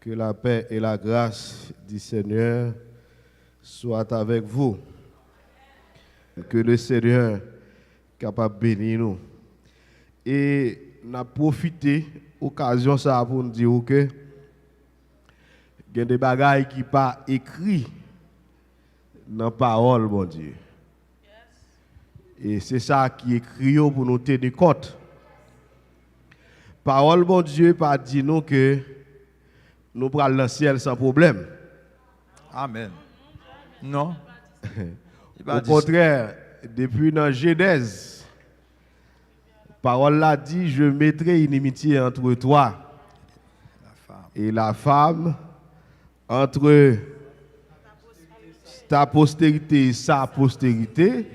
Que la paix et la grâce du Seigneur soient avec vous. Que le Seigneur soit capable de bénir nous. Et nous avons profité de l'occasion pour nous dire que il y a des bagailles qui ne sont pas écrites dans la parole, mon Dieu. Et c'est ça qui est écrit pour nous tenir compte. Parole, mon Dieu, pas dit nous que nous prenons le ciel sans problème. Amen. Non. Au contraire, depuis dans Genèse, parole l'a dit, je mettrai une inimitié entre toi et la femme, entre ta postérité et sa postérité.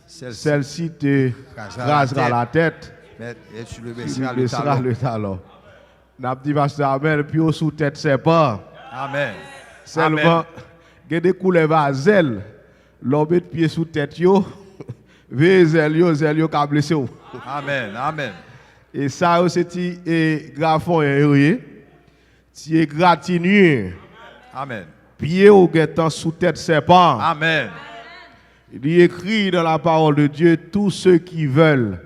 Celle-ci te rasera la tête. Et tu le baisseras le talon. N'a dit pasteur Amen, puis au sous-tête c'est pas. Amen. Seulement, il y a des couleurs à zèle. L'on met pied sous tête yo, zèle yo ka blessé. Amen. Amen. Et ça c'est et grafon et ti égratigné. Amen. Pied au guetant sous tête serpent. Amen. Il est écrit dans la parole de Dieu, tous ceux qui veulent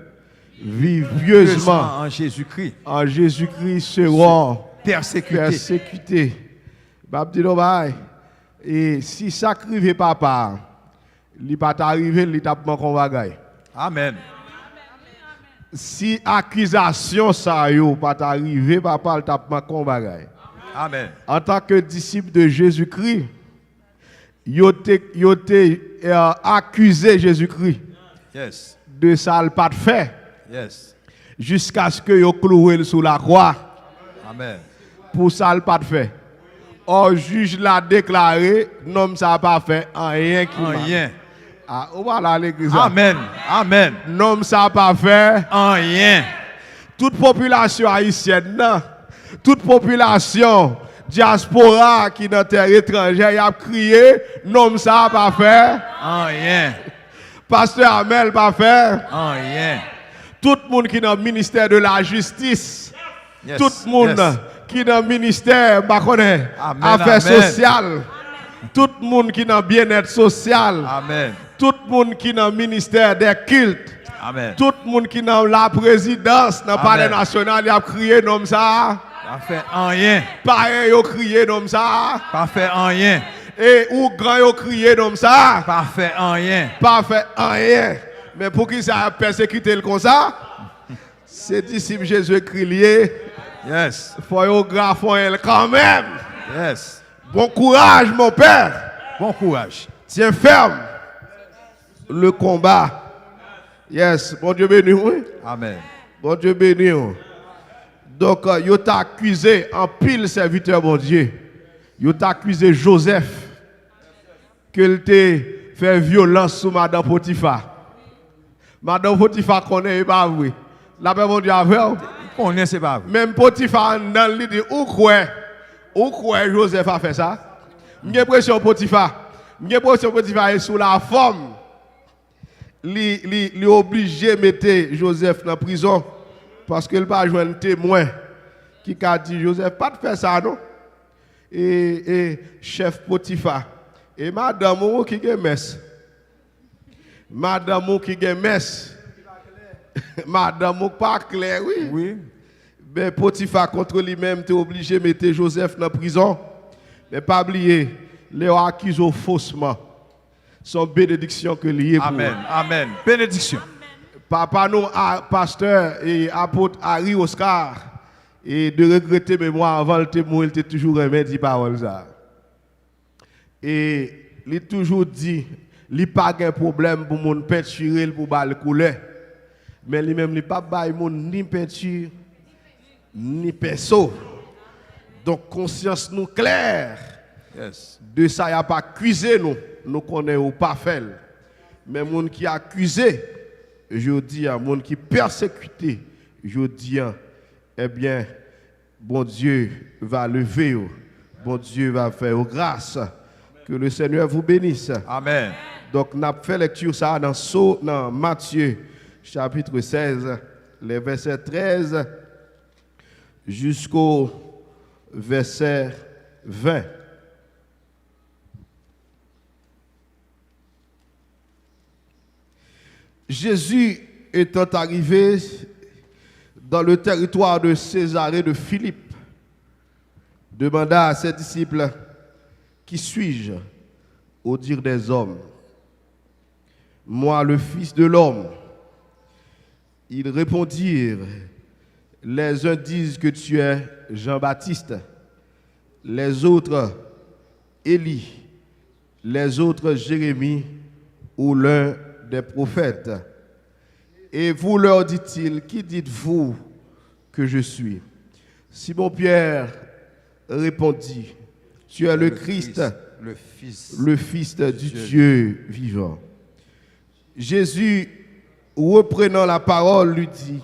vivre pieusement en Jésus-Christ. En Jésus-Christ seront persécutés. Et si ça n'arrive papa, il ne pas arriver, il tape mon bagaille. Amen. Si accusation ça yo pas arriver papa, il tape mon bagaille. Amen. En tant que disciple de Jésus-Christ, yo accusé Jésus-Christ. Yes. De ça il pas de fait. Yes. Jusqu'à ce que yo cloué sous la croix. Amen. Pour ça il pas de fait. Or juge l'a déclaré, non ça pas fait rien qui rien. Ah, voilà l'église. Amen. Amen. Non ça pas fait rien. Toute population haïtienne, non, toute population diaspora qui dans terre étrangère, y a crié, non ça pas fait rien. Pasteur Amel pas fait rien. Tout le monde qui est dans le ministère de la justice, yes. Tout le monde qui est dans le ministère affaires sociales, tout le monde qui est dans le bien-être social, amen. Tout le monde qui est dans le ministère des cultes, amen. Tout le monde qui est dans la présidence, dans le palais national, il a crié nom ça. Pas fait rien. Pareil, il a crié nom ça. Pas fait rien. Et ou grand, il a crié nom ça. Pas fait rien. Pas fait rien. Mais pour qui ça a persécuté comme ça? C'est disciple Jésus-Christ lié. Yes. Faut quand même. Yes. Bon courage, mon père. Bon courage. Tiens ferme. Le combat. Yes. Bon Dieu béni, oui. Amen. Bon Dieu béni. Donc, il t'a accusé en pile serviteur, bon Dieu. Il t'a accusé Joseph. Qu'il t'a fait violence sur Madame Potiphar. Madame Potiphar connaît pas oui. La paix mon Dieu avec vous. Connaît c'est pas. Même Potiphar dans le dit où quoi Joseph a fait ça. J'ai l'impression Potiphar est sous la forme. Il est obligé de mettre Joseph dans la prison parce qu'il n'a pas joué un témoin qui a dit Joseph pas de faire ça non. Et chef Potiphar et madame qui est messe. Madame qui est messe. Madame pas clair, oui. Oui. Mais Potiphar contre lui-même, tu es obligé de mettre Joseph dans la prison. Mais pas oublier, les accusés faussement. Son bénédiction que lié pour. Amen. Amen. Bénédiction. Papa nous, pasteur et apôtre Harry Oscar, et de regretter mémoire avant le témoin, il était toujours aimé dit parole ça. Et il toujours dit, il n'a pas de problème pour mon peinturer pour bal couleur. Mais lui-même, il n'a pas de ni peinture, ni pinceau. Donc, conscience nous claire. Yes. De ça, il n'y a pas accusé nous. Nous connaissons pas fait. Mais les gens qui accusé, je dis à monde qui persécuté, je dis, eh bien, bon Dieu va lever, bon Dieu va faire grâce. Que le Seigneur vous bénisse. Amen. Donc, nous avons fait lecture ça dans Matthieu, chapitre 16, les versets 13 jusqu'au verset 20. Jésus étant arrivé dans le territoire de Césarée de Philippe, demanda à ses disciples, qui suis-je au dire des hommes? Moi, le Fils de l'homme. Ils répondirent, les uns disent que tu es Jean-Baptiste, les autres Élie, les autres Jérémie ou l'un des prophètes. Et vous leur dit-il, qui dites-vous que je suis? Simon-Pierre répondit, tu es le Christ, le Fils du Dieu vivant. Jésus, reprenant la parole, lui dit,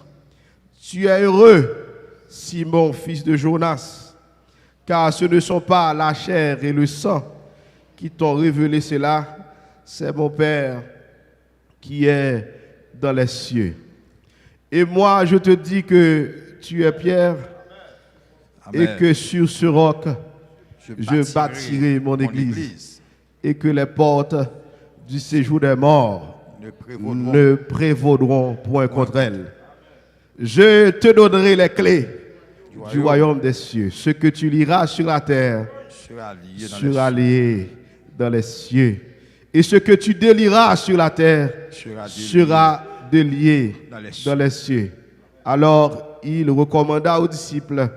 tu es heureux, Simon, fils de Jonas, car ce ne sont pas la chair et le sang qui t'ont révélé cela, c'est mon Père qui est dans les cieux. Et moi, je te dis que tu es Pierre, Amen. Et que sur ce roc, je bâtirai mon église, et que les portes du séjour des morts ne prévaudront point contre elle. Je te donnerai les clés du royaume des cieux. Ce que tu liras sur la terre sera lié dans les cieux. Et ce que tu délieras sur la terre sera délié dans les cieux. Alors il recommanda aux disciples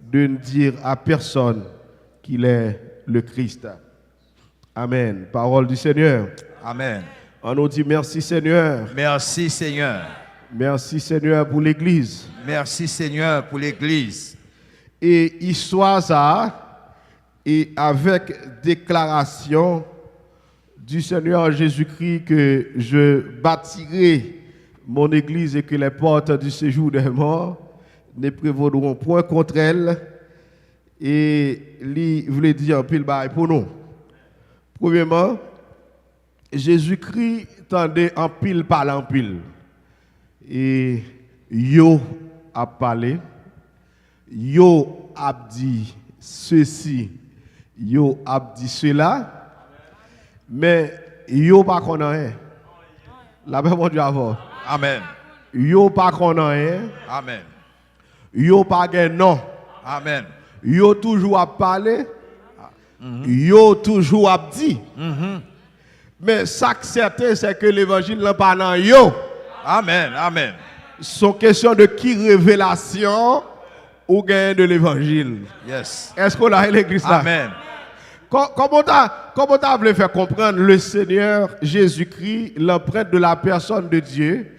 de ne dire à personne qu'il est le Christ. Amen. Parole du Seigneur. Amen. On nous dit merci Seigneur. Merci Seigneur. Merci Seigneur pour l'Église. Merci Seigneur pour l'Église. Et histoire ça, et avec déclaration du Seigneur Jésus-Christ que je bâtirai mon Église et que les portes du séjour des morts ne prévaudront point contre elle. Et il voulait dire un pile bail pour nous. Premièrement, Jésus-Christ tendait en pile parler en pile. Et yo a parlé, yo a dit ceci, yo a dit cela, mais yo pas connaît. La paix mon Dieu avant. Amen. Yo pas connaît. Amen. Yo pas gen non. Amen. Yo toujours a parlé. Yo toujours a dit. Mais ça qui est certain, c'est que l'évangile n'est pas dans yo. Amen. Amen. C'est une question de qui révélation ou gain de l'évangile. Yes. Est-ce qu'on a l'église là? Amen. Comment tu as voulu faire comprendre le Seigneur Jésus-Christ, l'empreinte de la personne de Dieu,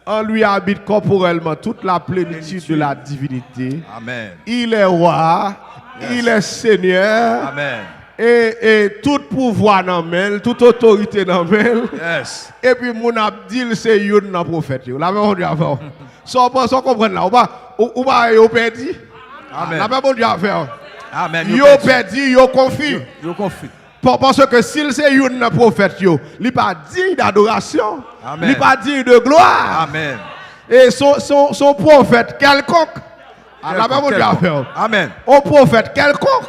en lui habite corporellement toute la plénitude de la divinité. Amen. Il est roi, yes. Il est Seigneur. Amen. Et tout pouvoir dans mêle, toute autorité dans mêle. Yes. Et puis mon abdil c'est yon dans prophète. La même Dieu avant. Sans comprendre là, ou pas yo perdu. Amen. La même Dieu faire. Amen. Yo perdu, yo confie. Yo confie. Parce que s'il c'est yon dans prophète yo, il pas digne d'adoration. Amen. Il pas digne de gloire. Amen. Et son prophète quelconque. La même Dieu faire. Amen. Un prophète quelconque.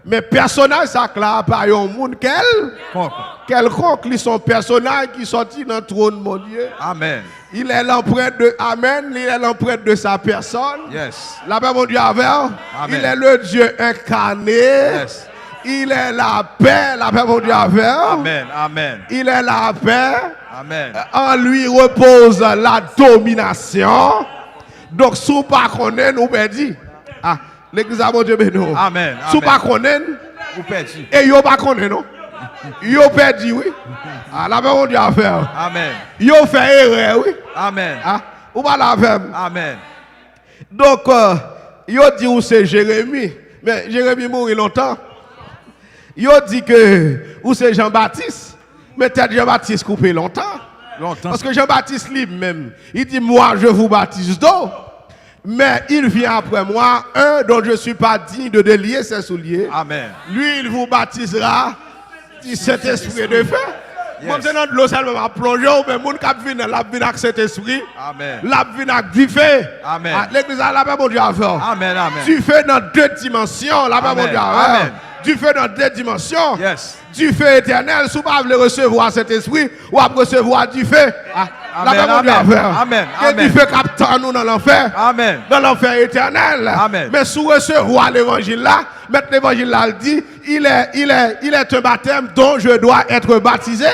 Mais personnage ça là pas un monde quelconque, ils sont personnages qui sorti dans le trône mon Dieu. Amen. Il est l'empreinte de Amen, il est l'empreinte de sa personne. Yes. La paix mon Dieu avec. Il est le Dieu incarné. Yes. Il est la paix, la paix mon Dieu avec. Amen. Amen. Il est la paix. Amen. En lui repose la domination. Donc sous pas connaît nous perdit. Ah, l'église a mon Dieu béni. Amen. Sous pas connaît ou perdu. Et yo pas connaît non. Yo perdu oui. Ah la paix mon Dieu a faire. Amen. Yo fait erreur oui. Amen. Ah, ou pas la faire. Amen. Donc yo dit où c'est Jérémie, mais Jérémie mourit longtemps. Yo dit que où c'est Jean-Baptiste, mais peut-être Jean-Baptiste coupé longtemps. Parce que Jean-Baptiste lui-même, il dit moi je vous baptise d'eau, mais il vient après moi, un dont je ne suis pas digne de délier ses souliers. Amen. Lui il vous baptisera du Saint-Esprit de feu. Moi, c'est dans l'eau seulement à plonger, mais les gens qui viennent, la vie avec cet esprit, Amen. la vie avec du fait. Amen. L'église a la paix, mon Dieu, à faire. Amen. Amen. Du fait dans 2 dimensions, la paix, mon Dieu, à faire. Amen. Du fait dans 2 dimensions. Yes. Du fait éternel, si vous ne voulez recevoir cet esprit, ou à recevoir du fait. La paix, mon Dieu, à faire. Amen. Et du fait captant nous dans l'enfer. Amen. Dans l'enfer éternel. Amen. Mais si vous recevoir l'évangile là, mettre l'évangile là, il dit, il est un baptême dont je dois être baptisé.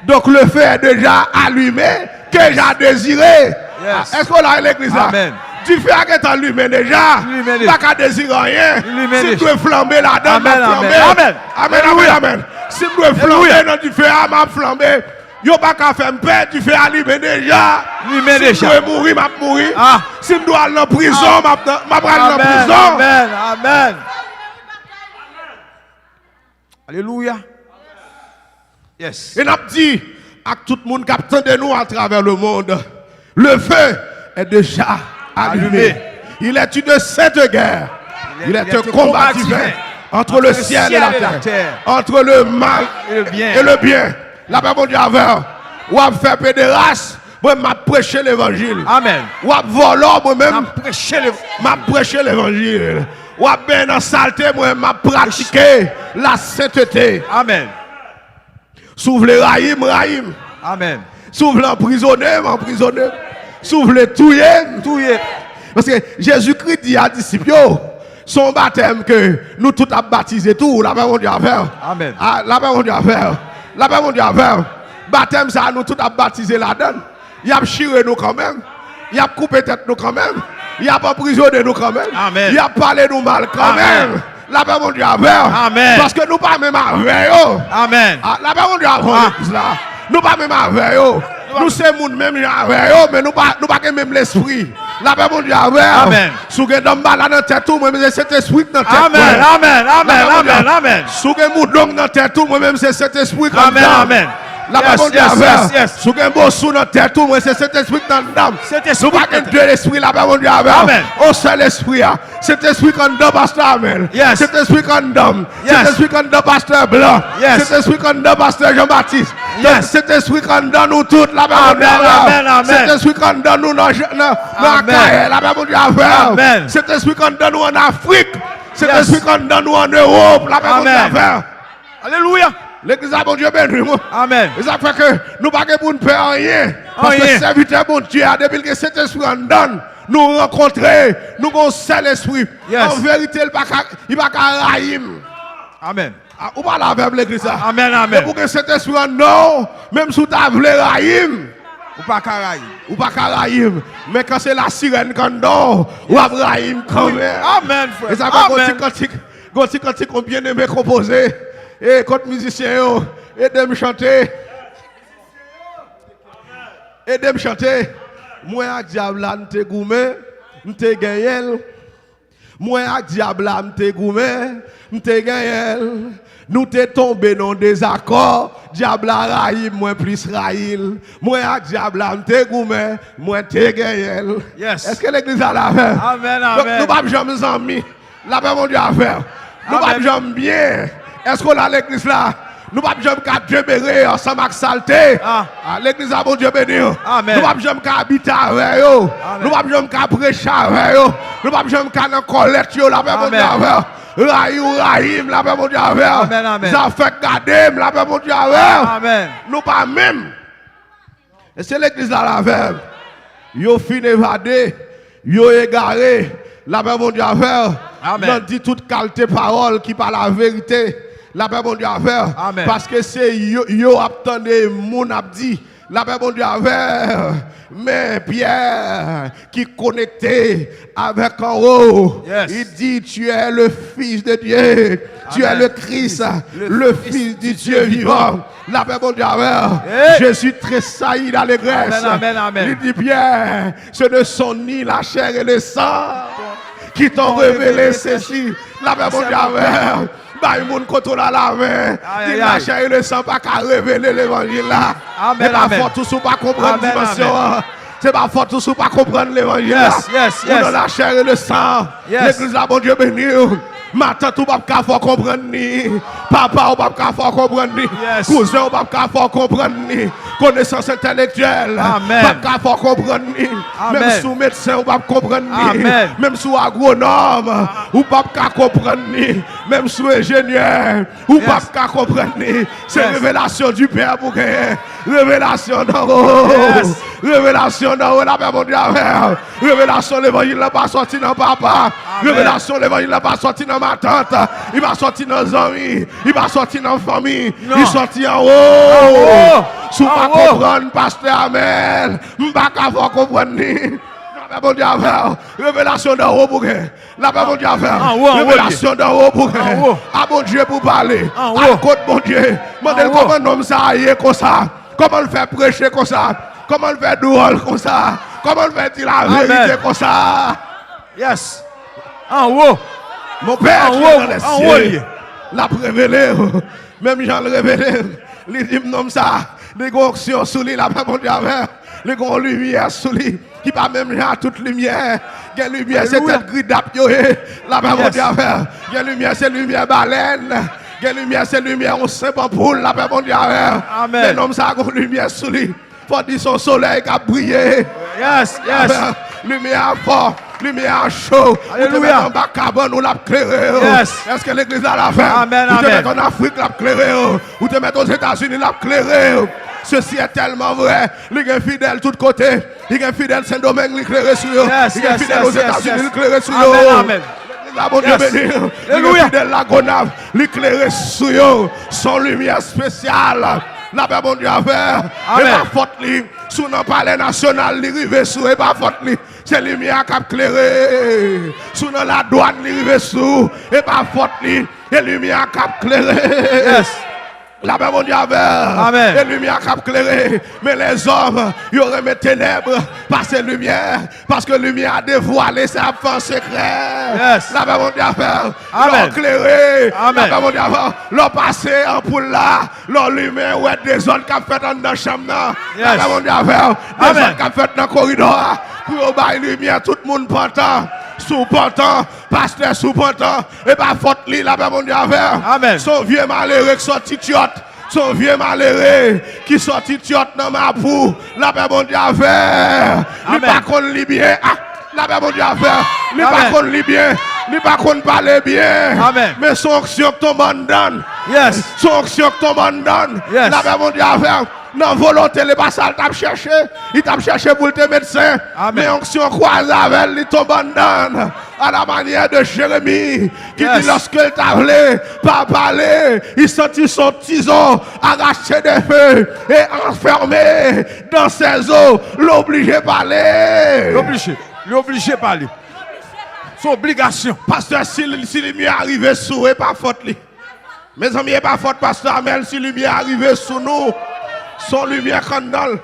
Donc le feu est déjà allumé, que j'ai désiré. Yes. Est-ce qu'on a l'église là? Amen. Du feu est allumé déjà. Pas qu'à désirer rien. Si tu veux flamber là-dedans, amen, flamber. Amen. Amen, amen, amen. Si tu veux flamber dans du feu, m'a flambé. Yo pas qu'à faire paix, du feu allumé déjà. Allumé si déjà. Si tu veux mourir, m'a mourir. Si tu dois aller en prison, m'a aller en prison. Amen, amen. Alléluia. Yes. Et nous avons dit à tout le monde qui attend de nous à travers le monde, le feu est déjà allumé. Il est une sainte guerre. Il est un combat divin entre le ciel et la terre, entre le mal et le bien. La paix mon Dieu avec. Ou à faire pédérace, moi m'a prêché l'évangile. Amen. Ou à voler moi-même, m'a prêché l'évangile. Ou à bien dans saleté, moi m'a pratiqué la sainteté. Amen. S'ouvre les raïm. Amen. S'ouvre l'emprisonné. S'ouvre les touyer. Parce que Jésus-Christ dit à disciples, son baptême que nous tous avons baptisé tout, la paix mon Dieu à faire. Amen. La paix mon Dieu à faire. La paix mon Dieu à faire. Baptême ça nous tous avons baptisé là-dedans. Il a chiré nous quand même. Il a coupé tête nous quand même. Il a emprisonné nous quand même. Amen. Il a parlé nous mal quand même. La paix mon Dieu à faire. Amen. Parce que nous pas même avec eux. Amen. La paix mon Dieu à faire. Nous pas même avec eux. Nous sommes monde même avec eux, mais nous pas même l'esprit. La paix mon Dieu à faire. Amen. Si vous avez dans la tête, moi-même c'est cet esprit dans la tête. Amen. Amen. Amen. Amen. Si vous avez dans la tête, moi-même c'est cet esprit comme Amen. Amen. La paix mon Dieu à faire. Si vous avez un sous dans la tête, moi c'est cet esprit dans la dame. Nous pas que deux esprits, la paix mon Dieu à faire. Amen. Au seul esprit. Cet esprit comme dans pasteur Amen. Yes. Cet esprit comme dans. Yes. Cet esprit comme dans pasteur Blanc. Yes. Cet esprit comme dans pasteur Jean-Baptiste. Yes. Cet esprit comme dans nous toutes, la paix mon Dieu à Amen. faire. Amen. Cet esprit comme dans nous dans la caille, la paix mon Dieu à faire. Amen. Cet esprit comme dans nous en Afrique. Cet Yes. esprit comme dans nous en Europe, la paix mon Dieu à Amen. faire. Alléluia. L'église a bon Dieu béni. Amen. Et ça fait que nous ne pouvons pas pour ne faire rien. Parce que serviteur bon Dieu, depuis que cet esprit en donne, nous rencontrer, nous avons un seul esprit. Yes. En vérité, il va pas raïm. Amen. Ou pas la verbe l'église. Amen. Et Amen. pour que cet esprit en donne, même si tu as voulu raïm, Ou pas caraï. ou pas raïm. Mais quand c'est la sirène qu'on donne, ou à raïm quand même. Amen, frère. Et ça fait qu'on bien aimé composer. Et quand musicien, aidez me chanter. Aidez me chanter. Moi, à diable, m'te goumé, m'te gagné. Moi, à diable, m'te goumé, m'te gagné. Nous t'es tombé dans des accords. Diable a raïm, moi plus raïl. Moi, à diable, m'te goumé, moi t'es gagné. Yes. Est-ce que l'église a la fait? Amen. Donc, Amen. nous pas jamais amis. La paix mon Dieu à faire. Nous pas jamais bien. Est-ce qu'on a l'église là? Nous pas jamais qu'à demeurer ensemble avec saleté. L'église a bon Dieu béni. Amen. Nous pas jamais qu'à habiter avec eux. Nous pas jamais qu'à prêcher avec eux. Nous pas jamais qu'à dans collecte la paix mon Dieu à faire. Rahim, la paix mon Dieu à faire. Amen. Amen. Ça fait garder la paix mon Dieu à faire. Amen. Nous pas même. Et c'est l'église là la verbe. Yo fin évadé, yo égaré. La paix mon Dieu à faire. Amen. Non dit toute qualité parole qui parle la vérité. La paix mon Dieu à faire. Amen. Parce que c'est yo attendez mon abdi. La paix mon Dieu à faire. Mais Pierre qui connecté avec en haut. Yes. Il dit tu es le fils de Dieu. Tu es Amen. le Christ, le fils du Dieu vivant. La paix mon Dieu à faire. Hey. Je suis très sailli d'allégresse. Amen. Amen. Il dit Pierre, ce ne sont ni la chair et le sang qui t'ont révélé ceci. La paix mon Dieu à faire. Bah, il moun contrôle à la main. Aïe, Dit la aïe. chair et le sang pas qu'à révéler l'évangile là. Amen, C'est pas amen. fort tout sous pas comprendre Amen, dimension. C'est pas fort tout sous pas comprendre l'évangile là. Yes. Ou dans la chair et le sang. Yes. L'église là, bon Dieu béni. Ma tante ou pas faire comprendre ni. Papa ou pas faire comprendre ni. Yes. Cousin ou pas faire comprendre ni. Connaissance intellectuelle. Amen. Pas faire comprendre ni. Amen. Même sous médecin ou pas comprendre ni. Amen. Même sous agronome ou pas comprendre ni. Même sous ingénieur ou pas comprendre ni. C'est révélation du Père pour gagner. Révélation d'en haut. Yes. Révélation d'en haut, la paix mon Dieu. Révélation, l'évangile n'a pas sorti dans papa. Amen. Révélation, l'évangile n'a pas sorti dans ma tante. Il va sortir dans les amis. Il va sortir dans la famille. Non. Il sortit en haut. haut. Si vous En ne haut. comprendre, pasteur Amel, je ne peux pas comprendre. La paix mon Dieu. Révélation d'en haut pour que. La paix mon Dieu. En haut, en haut, Révélation d'en haut pour que. En haut. Ah mon Dieu pour parler. En haut. À côté mon Dieu. Mandez En haut. comment un homme ça aille comme ça. Comment le faire prêcher comme ça. Comment le faire double comme ça. Comment le faire dire la Amen. vérité comme ça. Yes. En haut. Mon père En qui haut, est dans les en cieux, haut. l'a révélé. Même Jean le révélé. Il dit comme ça. Les onction sous lui, la paix mon Dieu. Les grands lumière sous lui. Qui pas même Jean toute lumière. Quelle lumière, c'est Alléluia. cette gris d'apioé. La paix mon Yes. Dieu. Quelle lumière, c'est lumière baleine. Quelle lumière, c'est lumière, on sait pas pour la paix mon Dieu. Amen. Mais l'homme ça a une lumière sous lui. Faut dire son soleil qui a brillé. Yes. Yes. Lumière fort, lumière chaud. Alléluia. Ou te mettre en carbone ou l'a clairé. Yes. Est-ce que l'église a la fin? Amen, Ou te amen. mettre en Afrique l'a clairé. Ou te mettre aux États-Unis l'a clairé. Ceci est tellement vrai. Il est fidèle de tous côtés. Il est fidèle Saint-Domingue, il est clairé sur eux. Yes, Il est yes, fidèle yes, aux yes, États-Unis, yes. il est clairé sur Amen, eux. amen. La bonne Dieu Yes. béni. Il est Alléluia. fidèle la Gonave, l'éclairé sur eux. Son lumière spéciale. La paix mon Dieu a fait. Et Amen. pas faute li. Sous nos palais national, il rive sous. Et pas faute li. C'est lumière qui a éclairé. Sous dans la douane, il rive sous. Et pas faute li. Et lumière qui a éclairé. Yes. La paix mon Dieu a fait. Amen. Et lumière qui a éclairé. Mais les hommes, ils auraient mis ténèbres par ces lumières. Parce que lumière a dévoilé sa fin secret. Yes. La paix mon Dieu a fait. Amen. L'ont éclairé. Amen. La paix mon Dieu a fait. L'ont passé en poule là. L'ont lumière ouais des zones qui a fait dans la chambre. La Yes. paix mon Dieu a fait. Des Amen. zones qui a fait dans le corridor. Pour bailler lumière, tout le monde pantant. Sous pantant, pasteur sous pantant. Et pas faute li, la paix mon Dieu a fait. Amen. Son vieux malheureux qui sorti tiotte. Son vieux malheureux qui sorti tiotte dans ma poule. La paix mon Dieu a fait. Il Amen. pas qu'on lit bien. Ah, la paix mon Dieu a fait. Il pas Amen. qu'on lit bien. Il pas qu'on parle bien. Amen. Mais son action que ton mandan. Yes. Son action que ton mandan. Yes. La paix mon Dieu a fait. Non, volonté, les passal t'a cherché. Il t'a cherché pour le médecin. Amen. Mais onction croise avec lui tombe en dedans. À la manière de Jérémie. Qui Yes. dit lorsqu'il t'a voulu pas parler. Il sentit son tison arraché des feux et enfermé dans ses os. L'obligé à parler. L'obligé parler. Son obligation. Pasteur, si lumière arrive sous, et pas faute. Li. Mes amis, et pas faute, pasteur Amel, si lumière arrive sous nous. Son lumière candale.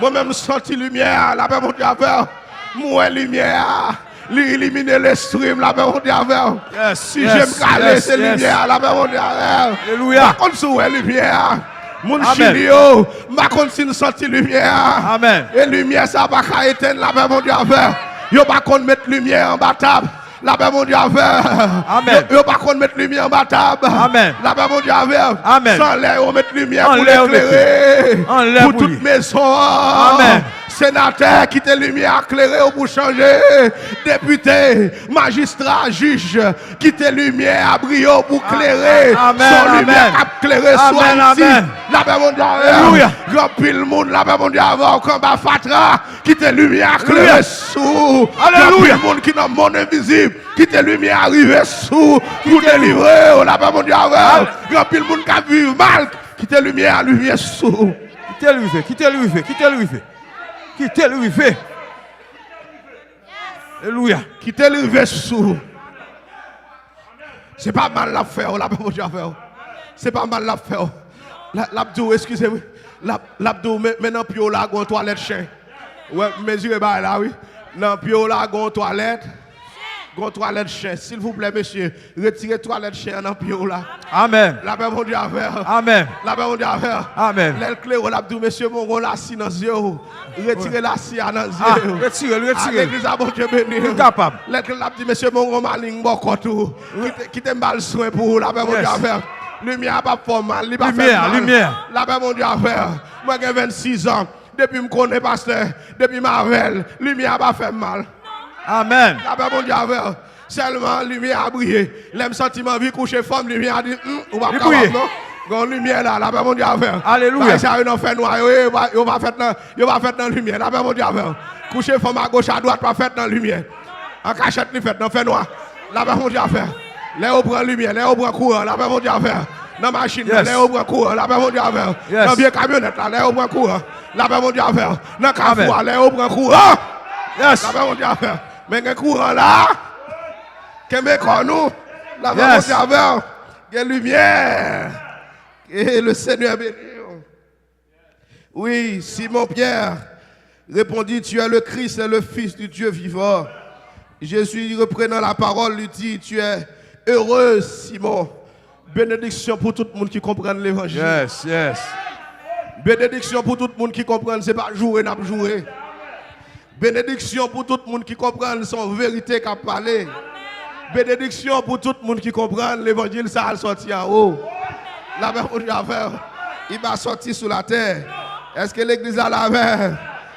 Moi-même, senti lumière, la paix mon Dieu avec. Moi, lumière. L'éliminer les streams, la paix mon Dieu avec. Yes. Si yes, j'aime caler, yes, c'est yes. lumière, la paix mon Dieu avec. Alléluia. Par contre, sous lumière. Mon Amen. chilio, par contre, si nous senti lumière. Amen. Et lumière, ça va pas éteindre, la paix mon Dieu avec. Yo pas contre mettre lumière en bas table. La paix mon Dieu avec. Amen. Yo pas contre mettre lumière en bas table. Amen. La paix mon Dieu avec. Amen. Sans l'air, on met lumière En pour l'air, on l'éclairer. En l'air Pour pour toute lui. maison. Amen. Sénateur, qui te lumière éclairée pour changer. Député, magistrat, juge, qui te lumière à briller pour éclairer. Amen, Son amen. lumière à éclairer soit Amen, ici. amen. La paix mon Dieu avec. Alléluia. Grand pile monde, la paix mon Dieu avec. Combat Fatra, qui te lumière éclairée Alléluia. sous. Alléluia. Grand pile monde qui dans le monde invisible, qui te lumière arriver sous. Pour délivrer, oh, la paix mon Dieu avec. Grand pile monde qui a vu mal, qui te lumière sous. Quittez le rivet, quittez le rivet, quittez le rivet. Quittez le rivet. Alléluia. Qui te levé sous. C'est pas mal la faire, la paix mon Dieu avec. C'est pas mal la faire. L'abdou, excusez-moi. L'abdou, maintenant, pio là, gon toilette chien. Ouais, mesurez bah là, oui. Non, pio là, gon toilette. Gon toilette chien, s'il vous plaît, monsieur, retirez toilette chien dans pied là. Amen. La paix mon Dieu à faire. Amen. La paix mon Dieu à faire. Amen. L'aile clé on a dit monsieur mon on la si dans yeux. Retirez la si dans Ah, yeux. retirez. L'église a bon Dieu béni. Capable. L'aile clé a dit monsieur mon on maling beaucoup tout. Qui te mal soin pour la paix mon Dieu à faire. Lumière pas pour mal, il pas fait mal. Lumière. La paix mon Dieu à faire. Moi j'ai 26 ans. Depuis que je connais pasteur, depuis Marvel, lumière pas fait mal. Amen. La paix mon Dieu à faire. Seulement lumière a brillé. L'aime sentiment vie coucher femme lumière a dit on va capable non. Gon lumière là, la paix mon Dieu à faire. Alléluia. Ça on fait noir, yo va faire dans lumière. La paix mon Dieu à faire. Coucher femme à gauche à droite pas fait dans lumière. En cachette ni fait dans fait noir. La paix mon Dieu à faire. Là on prend lumière, là on prend courant, la paix mon Dieu à faire. Dans machine là on prend courant, la paix mon Dieu à faire. Dans vieux camionnette là on prend courant. La paix mon Dieu à faire. Dans carrefour là on prend courant. Yes. La paix mon Dieu à faire. Mais un courant là Québec nous, la paix mon Dieu à faire. Il y a lumière. Et le Seigneur béni. Oui, Simon Pierre répondit, tu es le Christ et le Fils du Dieu vivant. Jésus, reprenant la parole, lui dit, tu es heureux, Simon. Bénédiction pour tout le monde qui comprend l'évangile. Yes. Bénédiction pour tout le monde qui comprend, c'est pas jouer, n'a pas joué. Bénédiction pour tout le monde qui comprend son vérité qu'a parlé. Bénédiction pour tout le monde qui comprend l'évangile, ça a sorti en haut. La même chose à faire, il va sortir sur la terre. Est-ce que l'église a la main?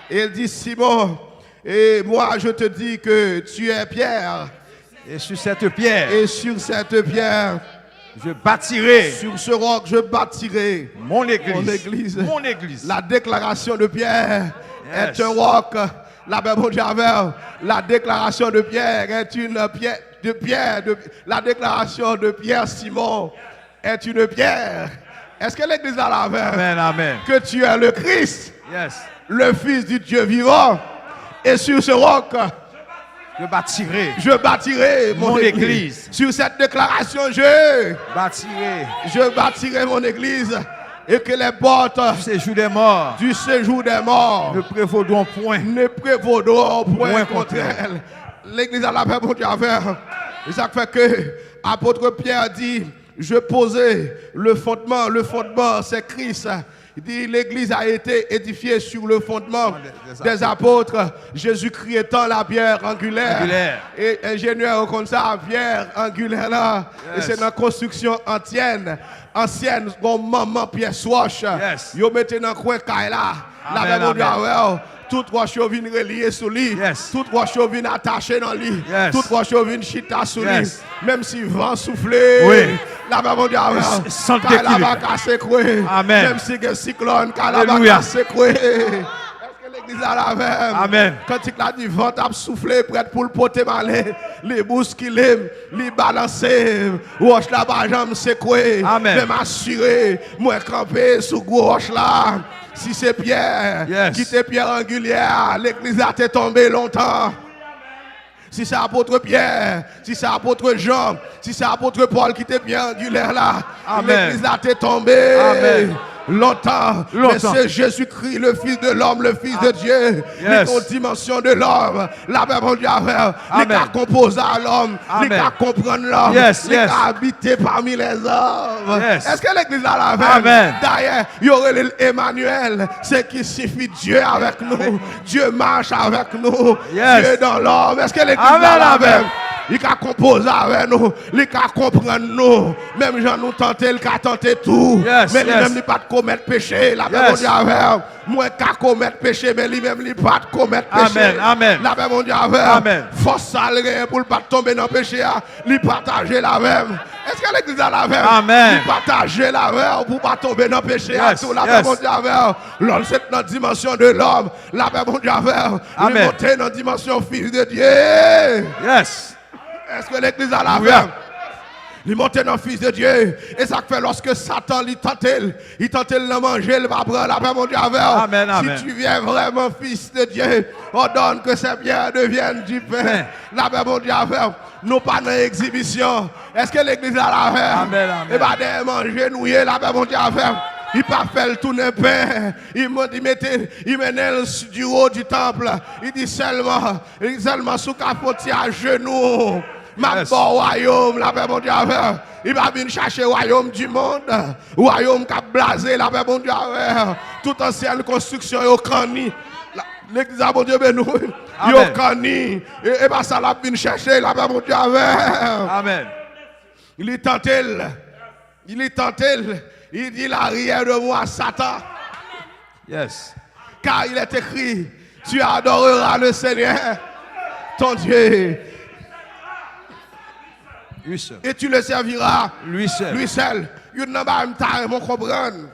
Et il dit, Simon, et moi je te dis que tu es Pierre. Et sur cette pierre, Et sur cette pierre, je bâtirai sur ce roc, je bâtirai mon église. Mon église. La déclaration de Pierre est un roc. La Bible dit la déclaration de Pierre est une pierre. La déclaration de Pierre Simon est une pierre. Est-ce que l'église a la main? Amen. Que tu es le Christ, Yes. le Fils du Dieu vivant. Et sur ce roc, je bâtirai mon église. Sur cette déclaration, je bâtirai mon église. Et que les portes du séjour des morts ne prévaudront point contre elle. L'église a la paix pour Dieu à faire. Et ça fait que l'apôtre Pierre dit, je posais le fondement c'est Christ. Il dit, l'église a été édifiée sur le fondement des apôtres. Jésus-Christ étant la pierre angulaire. Et ingénieur comme ça, pierre angulaire là. Et c'est une construction ancienne, comme maman Pierre Swatch. Yo mettez dans le coin là. La même toute roche vient relier sur lui. Toute roche vient attacher dans lui. Toute roche vient chita sur lui. Même si vent souffle, la même sans va casser quoi. Même si le cyclone, la va casser quoi. Est-ce que l'église a la même? Amen. Quand il a dit vent a soufflé, prêt pour le poter malé, les bousculer, les balancer, roche là bas jambe c'est quoi. Je m'assurer, moi camper sous gros roche là. Si c'est Pierre, qui était pierre angulaire, l'église a été tombée longtemps. Si c'est apôtre Pierre, si c'est apôtre Jean, si c'est apôtre Paul qui était pierre angulaire là, l'église a été tombée. Longtemps. Mais c'est Jésus-Christ, le Fils de l'homme, le Fils de Dieu. Les dimensions de l'homme. La Bible dit les cas composés à l'homme, les cas comprendre l'homme, les cas habiter parmi les hommes. Est-ce que l'église a la même? D'ailleurs, il y aurait Emmanuel, c'est qui signifie Dieu avec nous. Dieu marche avec nous. Dieu dans l'homme. Est-ce que l'église a la même? Il a composé avec nous, il a comprendre nous. Même Jean nous tenté, il a tenté tout. Mais lui-même, il n'a pas de commettre péché. La Bible dit avec moi, il a commettre péché, mais lui-même, il n'a pas de commettre péché. La Bible dit avec force salée pour ne pas tomber dans le péché, il partage la même. Est-ce que l'église a la même? Il partage la même pour ne pas tomber dans le péché. La Bible dit avec l'homme, c'est dans la dimension de l'homme. La Bible dit avec il est monté dans la dimension fils de Dieu. Est-ce que l'église a la même? Il monte dans le Fils de Dieu. Et ça fait lorsque Satan il tente de manger, il va prendre la paix, mon Dieu. Si tu viens vraiment Fils de Dieu, ordonne que ces biens deviennent du pain. La paix, mon Dieu. Nous pas dans l'exhibition. Est-ce que l'église a la paix? Et bien, de manger, nouiller, la paix, mon Dieu. Il pas fait le tourner pain. Il menait du haut du temple. Il dit seulement sous capote à genoux. Ma bon royaume, la paix mon Dieu avec. Il va venir chercher le royaume du monde. Royaume qui a blasé, la paix mon Dieu avec. Toute ancienne construction est au cani. L'église a mon Dieu béni. Il est au cani. Et bien ça l'a venir chercher, la paix mon Dieu avec. Amen. Il est tenté. Il dit l'arrière de moi, Satan. Yes. Car il est écrit, tu adoreras le Seigneur, ton Dieu. Lui seul. Et tu le serviras. Lui seul. Lui seul. Il n'a pas comprendre.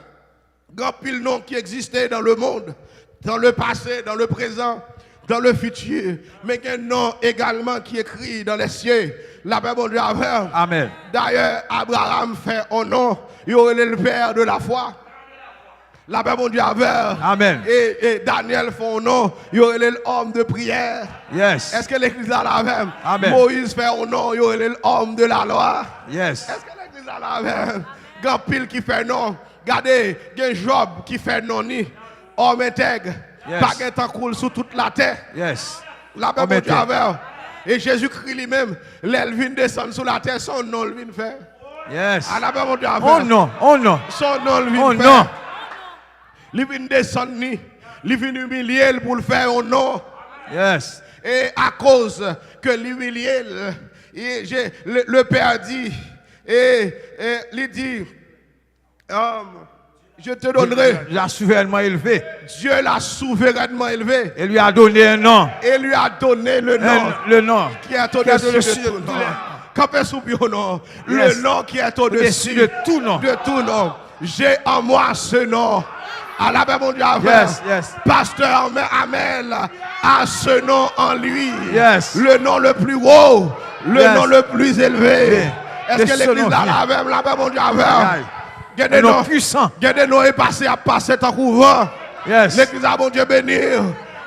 Grand pile nom qui existait dans le monde, dans le passé, dans le présent, dans le futur. Mais il y a un nom également qui est écrit dans les cieux. La paix, mon Dieu, avec. Amen. D'ailleurs, Abraham fait un nom. Il aurait le père de la foi. La paix, mon Dieu, avec. Amen. Et Daniel fait un nom. Il aurait l'homme de prière. Yes. Est-ce que l'église a la même? Amen. Moïse fait un nom. Il aurait l'homme de la loi. Yes. Est-ce que l'église a la même? Grand pile qui fait non. Regardez, il y a Job qui fait non ni. Homme intègre. Yes. Pas qu'un temps coule sur toute la terre. Yes. La paix, mon Dieu, avec. Et Jésus-Christ lui-même, l'elle vient descendre sur la terre, son nom le vient faire. Yes. À la paix, mon Dieu, avec. Oh non, oh non. Son nom le vient Oh faire. non. Il vient descendre, il vient humilier pour le faire au nom. Yes. Et à cause que l'humilier, le Père dit, et il dit, je te donnerai. Il a souverainement élevé. Dieu l'a souverainement élevé. Et lui a donné un nom. Et lui a donné le nom. Le nom. Qui est au-dessus de tout nom. Campé sous le nom. Le nom qui est au-dessus de tout nom. De tout nom. J'ai en moi ce nom. À la paix, mon Dieu, Yes, yes. Pasteur Amel a ce nom en lui. Yes. Le nom le plus haut. Le nom le plus élevé. Est-ce que l'église a la même? La paix, mon Dieu, il y a des noms puissants. Il y a des noms et passés à passer tant courant. Yes. L'église a mon Dieu béni.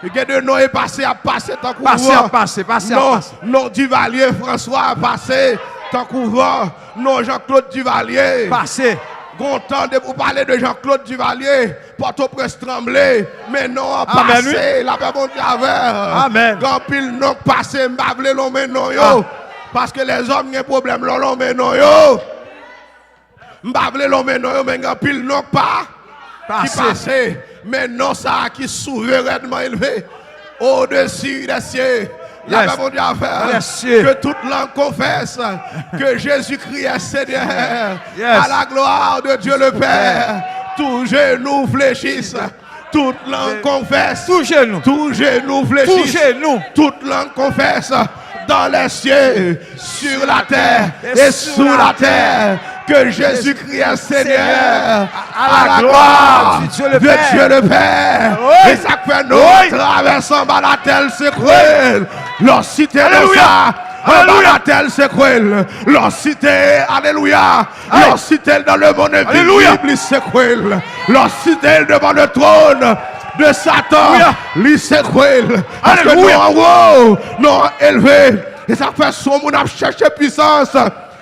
Il y a des noms et passés à passer tant courant. Passer à passer. Non, Duvalier François a passé tant courant. Non, Jean-Claude Duvalier. Passé. Content de vous parler de Jean-Claude Duvalier, Port-au-Prince tremblé, mais non passé, la paix mon Dieu avec. Amen. Quand pile non passé, m'bavle l'homme mais non yo. Parce que les hommes ont un problème l'homme mais non yo. M'bavle l'homme mais non yo, mais quand pile non pas. Qui passé, mais non ça qui souverainement élevé au-dessus des cieux. La paix mon Dieu avec. Que toute langue confesse que Jésus-Christ est Seigneur. À la gloire de Dieu le Père. Tous genoux fléchissent. Toute langue confesse. Tous genoux. Tous genoux fléchissent. Tous genoux. Toute langue confesse. Dans les cieux, sur la terre et sous la terre. Que Jésus-Christ est Seigneur. À la gloire de Dieu le Père. Et ça fait nous traversons la terre s'écroule. Leur cité de ça. La terre s'écroule. Leur cité, alléluia. Leur cité dans le monde invisible s'écroule. Leur cité devant le trône de Satan, lui s'écroule. Parce que nous en haut, nous élevé. Et ça fait son monde à chercher puissance.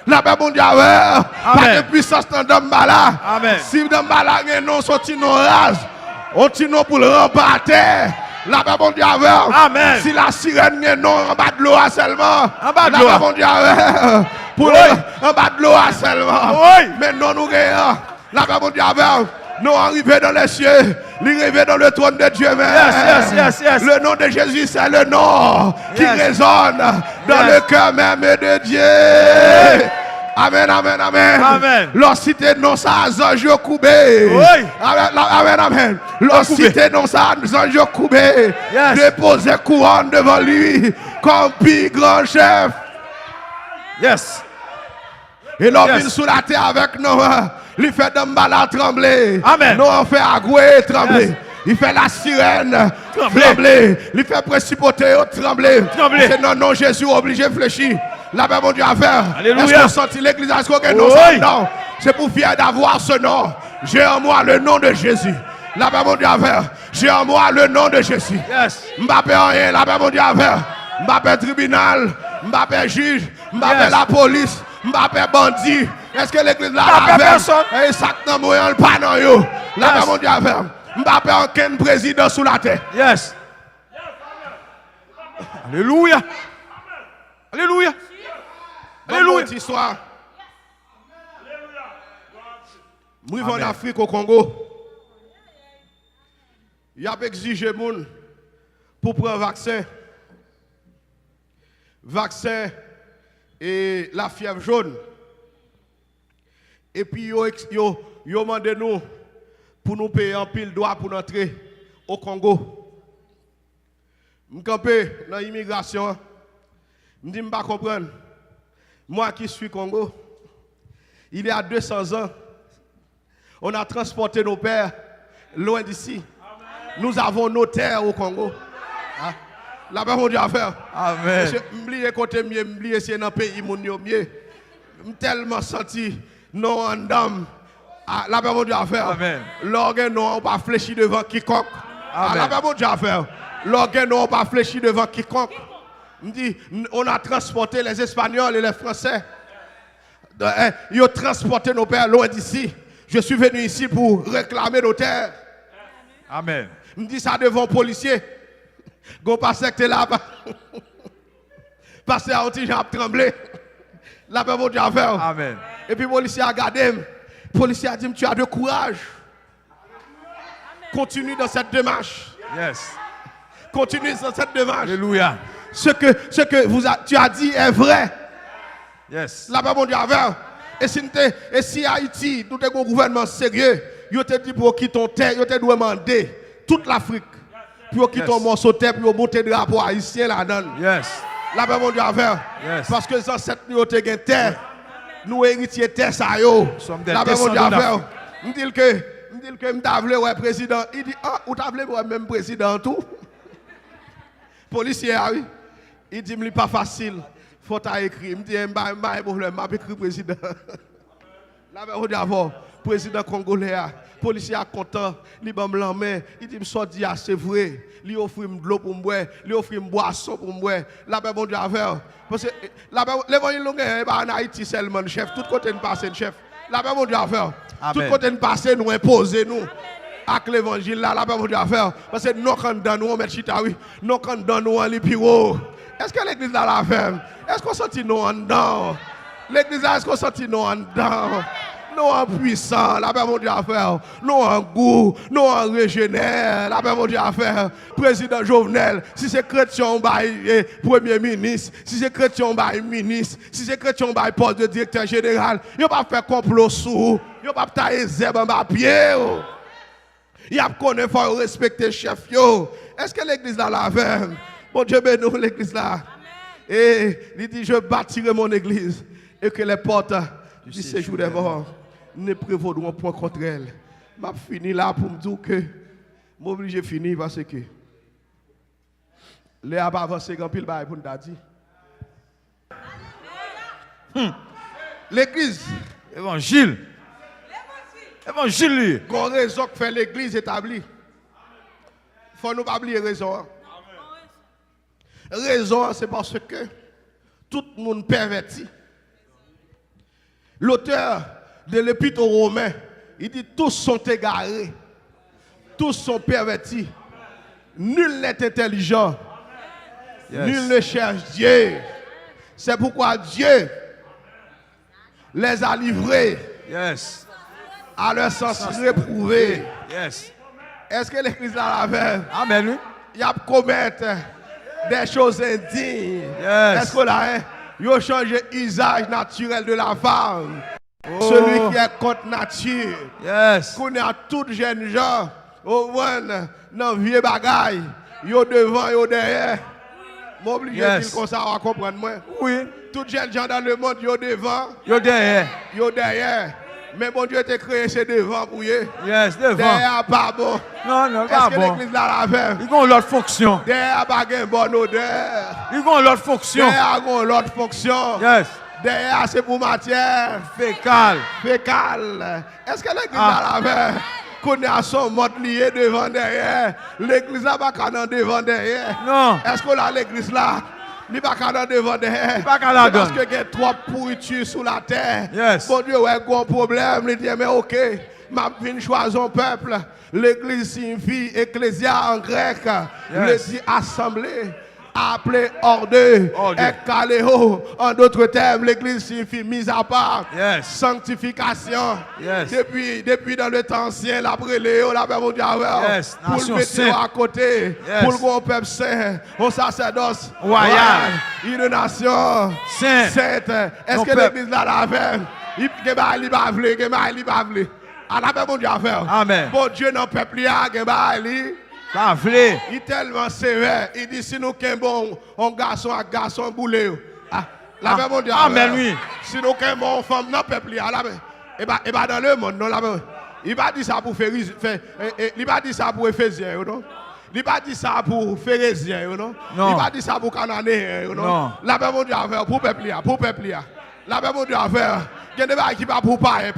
La paix mon Dieu avec. Pas de puissance dans Dambala. Si Dambala est non sorti non rase, on tire non pour le remporter. La paix mon Dieu avec. Amen. Si la sirène est non en bas de l'eau seulement. En bas de l'eau. La paix mon Dieu avec. Pour en bas de l'eau seulement. Mais non nous gagnons. La paix mon Dieu avec. Nous arrivons dans les cieux, nous arrivons dans le trône de Dieu même. Yes. Le nom de Jésus, c'est le nom qui résonne dans le cœur même de Dieu. Amen. Lorsque non ça, Zanjo Koubé. Amen. Lorsque non ça, Zanjo Koubé. Déposer couronne devant lui comme plus grand chef. Yes. Et l'homme vient sous la terre avec nous. Il fait Dambala trembler. Amen. Nous on fait Agoué trembler. Yes. Il fait la sirène trembler. Il fait Principauté trembler. C'est non, Jésus obligé de fléchir. La paix mon Dieu à faire. Est-ce qu'on sentit l'église? Est-ce qu'on a non? C'est pour fier d'avoir ce nom. J'ai en moi le nom de Jésus. La paix mon Dieu à faire. J'ai en moi le nom de Jésus. Yes. Mbappé rien. La paix mon Dieu à faire. Mbappé tribunal. Mbappé juge. Mbappé la police. Mbappé bandit. Est-ce que l'église là a personne? Et ça n'a pas dans yo. La paix, mon Dieu, avec. Mbappé, aucun président sous la terre. Yes. Alléluia. Alléluia. Alléluia. Bonne histoire. Moi, en Afrique, au Congo. Il y a exigé moun pour prendre vaccin. Vaccin et la fièvre jaune. Et puis, yo demandé nous pour nous payer un pile droit pour entrer au Congo. Je suis campé dans l'immigration. Je ne dis pas comprendre. Moi qui suis Congo, il y a 200 ans, on a transporté nos pères loin d'ici. Nous avons nos terres au Congo. Ah. La paix, mon Dieu, à faire. Amen. M'oublier côté mieux, m'oublier c'est dans le pays mon mieux. Tellement senti non en dame. La paix, mon Dieu, à faire. Amen. L'organe non pas fléchi devant quiconque. Amen. La paix, mon Dieu, à faire. L'organe non pas fléchi devant quiconque. On a transporté les Espagnols et les Français. Ils ont transporté nos pères loin d'ici. Je suis venu ici pour réclamer nos terres. Amen. Je dis ça devant policier. Go passer que là-bas. Passer à petit Jean tremblé. La paix, mon Dieu, à faire. Amen. Et puis le policier a regardé. Le policier a dit, tu as de courage. Continue dans cette démarche. Yes. Continue dans cette démarche. Alléluia. Ce que tu as dit est vrai. Yes. La paix, mon Dieu, à faire. Et si Haïti, tout est un gouvernement sérieux, il te dit pour quitter ton terre, il te doit demander toute l'Afrique pour quitter ton morceau de terre, pour monter le drapeau haïtien là-dedans. Yes. La paix, mon Dieu, à faire. Yes. Parce que les ancêtres nous ont une terre, nous héritiers de terre, ça yo. La paix, mon Dieu, à faire. Je dis que je t'avais ouais président. Il dit, ah, ou t'avais ouais même président tout. Policier, oui. Il dit, c'est pas facile. Faut écrire. Il me dit, pas de problème, je vais écrire président. La paix, mon Dieu, à faire. Président congolais, policier content, il m'a main, il dit, sorti, c'est vrai. Il offre de l'eau pour moi, il offre une boisson pour moi. La paix, mon Dieu, à faire. Parce que l'évangile, c'est pas en Haïti seulement, chef. Tout côté, nous passe, chef. La paix, mon Dieu, à faire. Tout côté, nous passe, nous imposer, nous. Avec l'évangile, là, la paix, mon Dieu, à faire. Parce que nous, quand nous, on met chita, oui. Nous, quand nous, on lit piro. Est-ce que l'église là la ferme? Est-ce qu'on sentit nous en dedans? L'église là, est-ce qu'on sentit nous en dedans? Nous en puissant, la paix, mon Dieu, à faire. Nous en goût, nous en régénère, la paix, mon Dieu, à faire. Président Jovenel, si c'est chrétien, on va premier ministre. Si c'est chrétien, on va ministre. Si c'est chrétien, on va poste de directeur général. Il ne va pas faire complot sous. Il ne va pas tailler zèbre en bas pied. Il a connaît, il faut respecter le chef. Est-ce que l'église là la ferme? Bon Dieu, bénis l'église là. Et il dit, je bâtirai mon église. Et que les portes du séjour des morts ne prévaudront point contre elle. Je finis là pour me dire que je suis obligé de finir parce que les a avancé grand pile pour nous dire. L'église. Évangile. Évangile. Il y a une raison que fait l'église établie. Il faut nous pas oublier raison. Raison, c'est parce que tout le monde perverti. L'auteur de l'Épître aux Romains, il dit tous sont égarés, tous sont pervertis. Nul n'est intelligent, nul ne cherche Dieu. C'est pourquoi Dieu les a livrés à leur sens réprouvé. Est-ce que l'église a la veille? Amen. Il a commettre des choses indignes. Est-ce qu'on a ils ont changé l'usage naturel de la femme. Celui qui est contre nature. Qu'on a tous les jeunes gens, au moins, dans vieux bagaille, ils sont devant, ils sont derrière. Je suis obligé de dire comme ça, on va comprendre moi. Oui. Tous les jeunes gens dans le monde, ils sont devant. Ils sont derrière. Ils sont derrière. Mais bon Dieu t'a créé c'est devant pour eux. Devant. Derrière, pas bon. Non, Est-ce pas que bon. l'église là la fait? Ils ont l'autre fonction. Derrière, pas une bonne odeur. Ils ont l'autre fonction. Derrière, ils ont l'autre fonction. Derrière, c'est pour matière. Fécale. Est-ce que l'église là la fait? Qu'on a son mode lié devant derrière. L'église là, pas qu'à devant derrière. Non. Est-ce qu'on a l'église là? Il n'y a pas qu'à devant derrière. Parce qu'il y a trop de pourriture sous la terre. Bon Dieu, ouais, un problème. Il dit, mais ok. m'a venu choisir un peuple. L'église signifie ecclésia en grec. Le dit assemblée. Appelé hors d'eux, ekaléo. En d'autres termes, l'église signifie mise à part, sanctification. Depuis dans le temps ancien, la préléo, la Bible pour le mettre à côté, pour le grand peuple saint, au sacerdoce royal, une nation sainte. Est-ce que l'église là la fait? Il va vle. À la Bible mondiale faire. Amen. Bon Dieu, dans le peuple, il y a il est tellement sévère. Il dit si nous avons un garçon à garçon boulé. La même mondiale. Amen, oui. Si nous avons une femme dans le peuple, et dans le monde, non, il va dire ça pour faire. Il va dire ça pour Éphésiens, non? Il va dire ça pour Phérésiens, non? Il va dire ça pour Cananéens, non? La même mondiale pour le peuple. La même mondiale il y a des gens qui ne sont pas pour païen.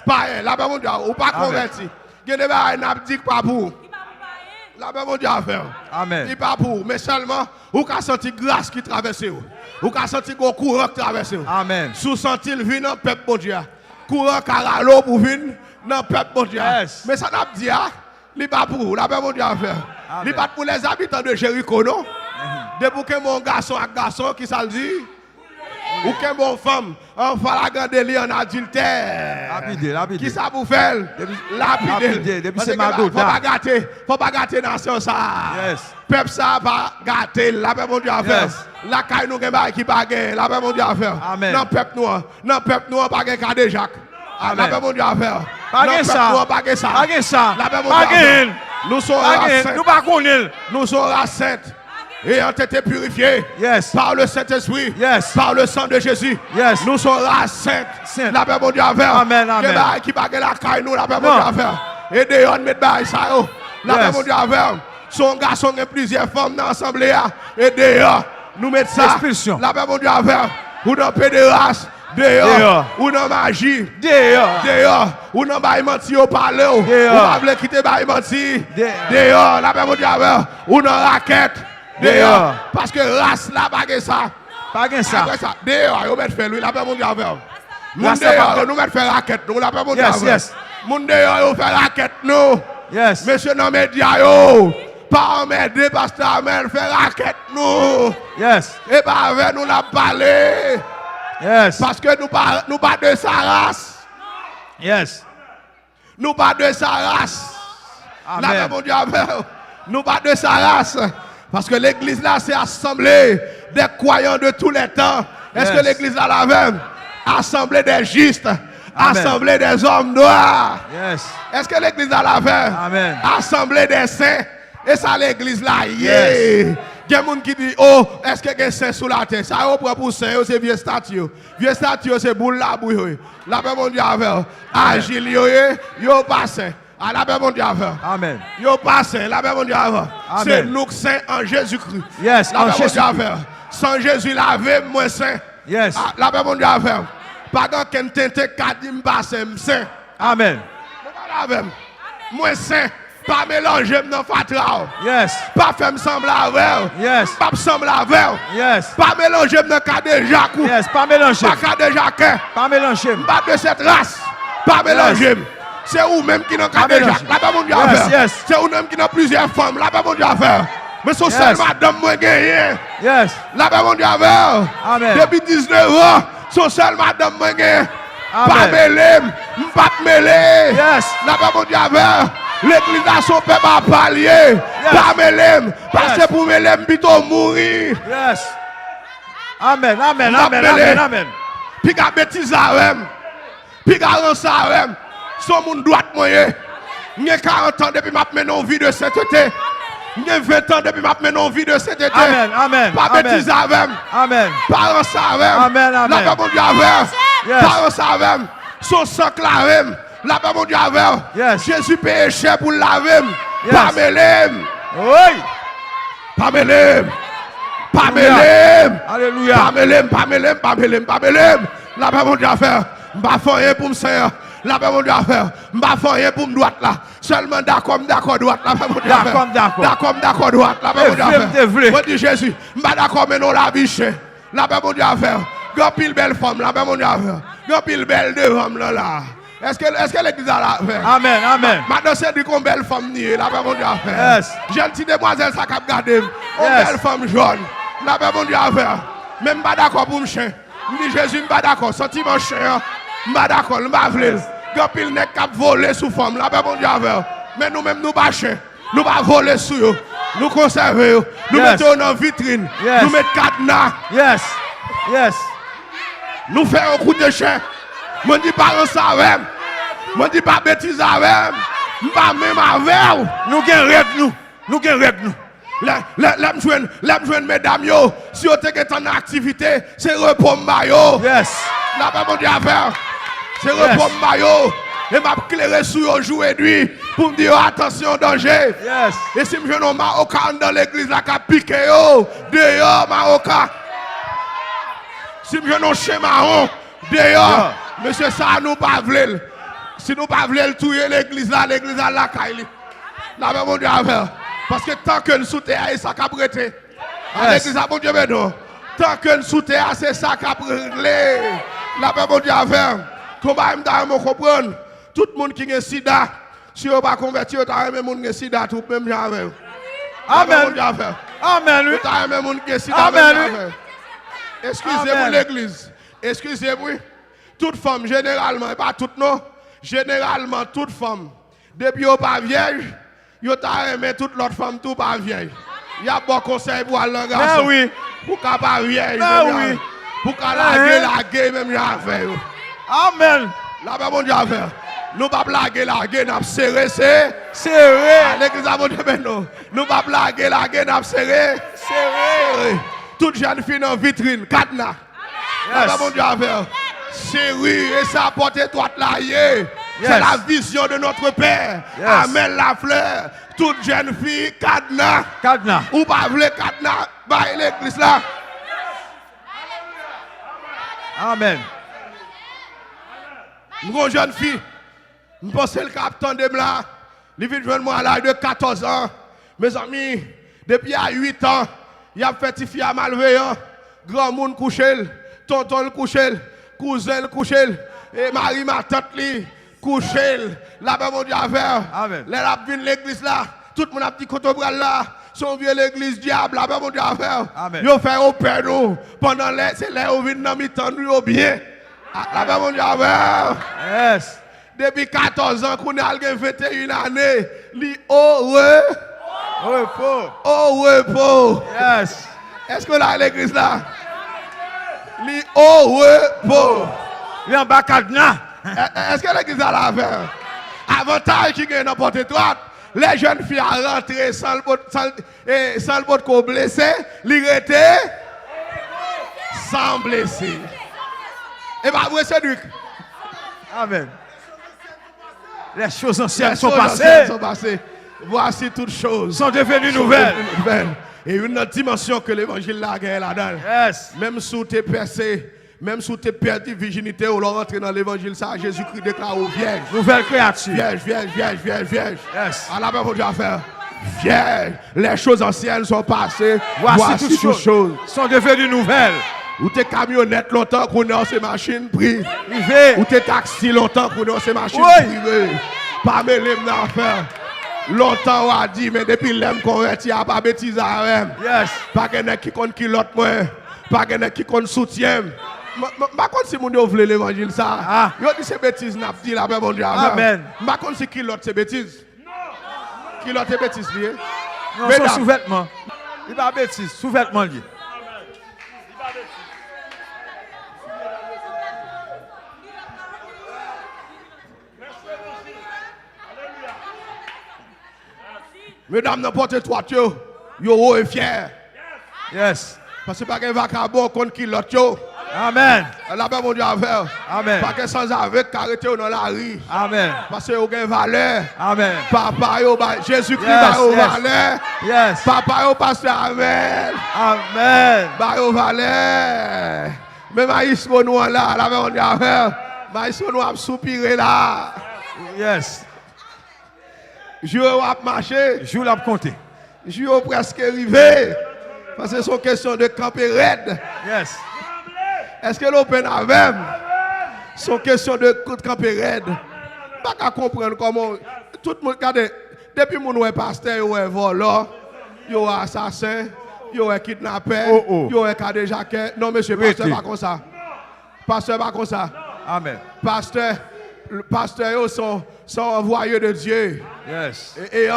Païen, la même mondiale, ou pas converti. Il y a des gens qui ne disent pas pour. La même Dieu a fait. Amen. Il pas pour, mais seulement, vous avez senti grâce qui traverse. Vous avez senti un courant qui traverse. Amen. Sous senti le vin dans le peuple bon Dieu. Courant caralo pour venir dans le peuple bon Dieu. Mais ça n'a pas dit, il pas pour, la même Dieu a fait. Il pas pour les habitants de Jéricho, non? Depuis que mon garçon à garçon qui ça dit, ou que mon femme, en flagrant délit en adultère. Lapide. Qui ça vous fait? Lapide. Depuis c'est Margot. Faut pas gâter nation ça. Peuple ça va gâter. La paix mon Dieu a fait. La caille nous qui bague. La paix mon Dieu a fait. Amen. Non peuple noir pas gagner de Jacques. La paix mon Dieu a fait. Pas ça. La paix mon Dieu a fait. Nous sommes races. Nous pas connaître. Nous sommes races et ont été purifiés par le Saint-Esprit, par le sang de Jésus. Nous sommes race sainte. La paix mon Dieu a fait. Amen. Qui bague la caille nous, la paix mon Dieu a fait. Et des hommes mettent bail ça. La paix mon Dieu a fait. Son garçon et plusieurs femmes dans l'assemblée. Et dehors, nous mettons ça. La paix mon Dieu a fait. Ou dans pédérace. Dehors, ou dans magie, dehors, ou dans bail menti au parler, ou pas voulez quitter bail menti, dehors, la paix mon Dieu a fait. Ou dans raquette. Dehors, parce que race là, pas ça. Dehors, on met faire lui, la paix mon Dieu avec. Mon dehors, nous met faire raquette, nous la paix mon Dieu avec. Mon dehors, on fait raquette, nous. Monsieur dans média yo, pas m'aider pasteur Amel faire raquette, nous. Et pas avec nous la parler. Parce que nous pas de sa race. Nous pas de sa race. La paix mon Dieu avec. Nous pas de sa race. Parce que l'église là, c'est assemblée des croyants de tous les temps. Est-ce que l'église là, la même? Assemblée des justes. Assemblée des hommes noirs. Est-ce que l'église là, la même? Assemblée des saints. Et ça, l'église là, Il y a des gens qui disent, oh, est-ce qu'il y a des saints sous la terre? Ça, pour saint, c'est vieux statue. Vieux statue, c'est boule la bouille. La paix mon Dieu avec. Agile, yo passe. À la paix mon Dieu avec. Amen. Yo passe, la paix mon Dieu avec. C'est nous saints en Jésus-Christ. La paix mon Dieu avec. Sans Jésus lavé, moi saint. La paix mon Dieu avec. Pas quand quelqu'un tente kadim passe, saint. Amen. Moi saint. Pas mélanger dans fatra. Pas faire sembler avec. Pas sembler avec. Pas mélanger dans cas de Jacques. Pas mélanger. Pas cas de Jacques. Pas mélanger. Pas de cette race. Pas mélanger. C'est vous même qui n'ont qu'à déjà. Là-bas, mon Dieu a fait. C'est vous même qui n'ont plusieurs femmes. Là-bas, mon Dieu a fait. Mais c'est seul madame moi gagné. Là-bas, mon Dieu a fait. Depuis 19 ans, c'est seul madame moi gagné. Pas mêlé. Pas mêlé. Là-bas, mon Dieu a fait. L'église a son peuple à palier. Pas mêlé. Parce que pour mêlé, plutôt mourir. Amen. Puis qu'à bêtise à puis qu'à rançon à son monde droit moyen. J'ai 40 ans depuis ma mené une vie de sainteté. J'ai 20 ans depuis ma mené une vie de sainteté. Amen. Pas bêtise avec. Amen. Pas rançon avec. Amen. La paix mon Dieu avec. Pas rançon avec. Son sang clavé. La paix mon Dieu avec. Jésus paye cher pour laver. Pas mêlé. Oui. Pas mêlé. Pas mêlé. Alléluia. Pas mêlé. La paix mon Dieu avec. Pas faire pour me servir. La paix mon Dieu a fait. M'a fait pour me droite là. Seulement d'accord droite. La paix mon Dieu a fait. D'accord droite. La paix mon Dieu a fait. Moi dis Jésus, m'a d'accord mais non la biche. La paix mon Dieu a fait. Grand pile belle femme, la paix mon Dieu a fait. Grand pile belle de femme là. Est-ce que l'église a la fait? Amen, amen. Maintenant, c'est du qu'on belle femme niée. La paix, mon Dieu, a fait. Yes. J'ai une petite demoiselle, ça cap garder. Une Yes. belle femme jaune. La paix, mon Dieu, a fait. Même pas d'accord pour me chien. Je dis Jésus, pas d'accord. Sentiment chien. Pas d'accord, pas vle. Quand il n'est qu'à voler sous forme. La paix, mon Dieu, a fait. Mais nous-mêmes, nous pas chien. Nous pas voler sous eux. Nous conserver. Nous Yes. mettons dans vitrine. Yes. Nous mettons cadenas. Yes. Yes. Nous faisons un coup de chien. Je dis pas un savem. Je dis pas bêtise avec. Je pas même avec. Nous gagnons règle nous. Nous gagnons règle nous. L'aime joindre mesdames yo. Si vous êtes en activité, c'est repos m'bayo. Yes. La paix mon Dieu à faire. C'est repos m'bayo. Et m'a éclairé sur yo jour et nuit pour me dire attention danger. Yes. Et si je viens au Marocain dans l'église la ka piqué yo, dehors Marocain. Si je viens au chez marron, dehors, monsieur ça nous pas vle. Si nous pas voulons tuer l'église là la caille. La paix mon Dieu à faire. Parce que tant que nous soutons, ça cap prêter. L'église à mon Dieu non. Tant que nous soutons, c'est ça cap régler. La paix mon Dieu à faire. Comment me comprendre? Tout le monde qui est sida, si on pas converti, on a même monde qui est sida tout même avec. Amen. Amen. Tout a même monde qui est sida. Amen. Excusez-moi l'église. Excusez-moi. Toute femme généralement, et pas toutes non. Généralement, toute femme, depuis qu'on pas vieille, yo t'a aimé toute l'autre femme tout pas vieille. Il y a bon conseil pour aller en garçon. Ben oui. Pour qu'elle pas vieille. Ben oui. Pour qu'elle laguer même j'avais. Amen. Là-bas mon Dieu a fait. Nous pas blaguer, nous serrer, c'est serré. L'église a mon Dieu non. Nous pas blaguer, nous serrer. Serré. Toute jeune fille dans vitrine, cadenas. Là-bas mon Dieu a fait. Chérie, et ça apporte droite là. C'est la vision de notre Père. Yes. Amen la fleur. Toute jeune fille, cadenas. Cadenas. Ou pas voulez cadenas, bah l'église là. Amen. Une jeune fille, je pense que le capitaine de là, il vient de moi à l'âge de 14 ans. Mes amis, depuis 8 ans, il a fait fille à malveillant. Grand monde couché, tonton couché, cousin couché, et Marie ma tante li couché. Là-bas mon Dieu à faire. Amen. Là vient l'église là, tout le monde a petit cotobral là. Son vieux l'église diable là-bas mon Dieu à faire. Amen. Yo fait au père nous pendant les c'est là où vient dans mi temps nous bien. Là-bas mon Dieu à faire. Yes. Depuis 14 ans qu'on a 21 années, li heureux. Au repos. Yes. Est-ce qu'on a l'église là? Li au repos. Li en bas cadenas. Est-ce que l'église a la faire? Avantage qui gagne dans porte étroite, les jeunes filles à rentrer sans le bot qu'on blessé, li rete sans blessé. Et bah vous c'est Duc. Amen. Les choses anciennes sont passées. Voici toutes choses sont devenues nouvelles. Et une autre dimension que l'évangile là gagne là-dedans. Yes. Même sous tes percés, même sous tes perdu virginité, ou rentrer dans l'évangile, ça Jésus-Christ déclare aux vierges. Nouvelle créature. Vierge. Yes. À la même Dieu à faire. Vierge. Les choses anciennes sont passées. Voici toutes choses sont devenues nouvelles. Ou tes camionnettes longtemps qu'on est dans ces machines privées. Ou tes taxis longtemps qu'on est dans ces machines privées. Pas mêler d'affaires. Longtemps on a dit, mais depuis l'homme converti, il n'y a pas de bêtises à même. Yes. Pas quelqu'un qui compte qui l'autre moi. Pas quelqu'un qui compte soutien. Pas contre si mon Dieu veut l'évangile ça. Ah. Yo dit ces bêtises n'a dit là mon Dieu. Amen. Pas contre si qui l'autre ces bêtises. Qui l'autre ces bêtises lié. Non, c'est sous-vêtement. Il pas bêtise, sous-vêtement lié. Mesdames, n'importe quoi, yo haut et fier. Yes. Parce que pas qu'un vacabon contre qui l'autre yo. Amen. Là-bas, mon Dieu, à faire. Amen. Pas que sans avec, arrêter dans la rue. Amen. Parce que vous avez valeur. Amen. Papa, Jésus-Christ, Yes, vous yes. valeur. Yes. Papa, vous pasteur, amen. Amen. Vous valeur. Même Maïs, nous là, là-bas, mon Dieu, à faire. Maïs, nous a soupiré là. Yes. Je vais marcher. Je l'ai compté. Je vais presque arriver. Parce que c'est une question de camper raide. Yes. Est-ce que l'open avec? C'est une question de camper raide. pas comprendre comment tout le monde regarde depuis mon pasteur yo est voleur, yo est assassin, yo est kidnappeur, yo est cadre jaquet. Non monsieur pasteur pas comme ça. Pasteur pas comme ça. Amen. Pasteur yo sont envoyés de Dieu. Yes. Et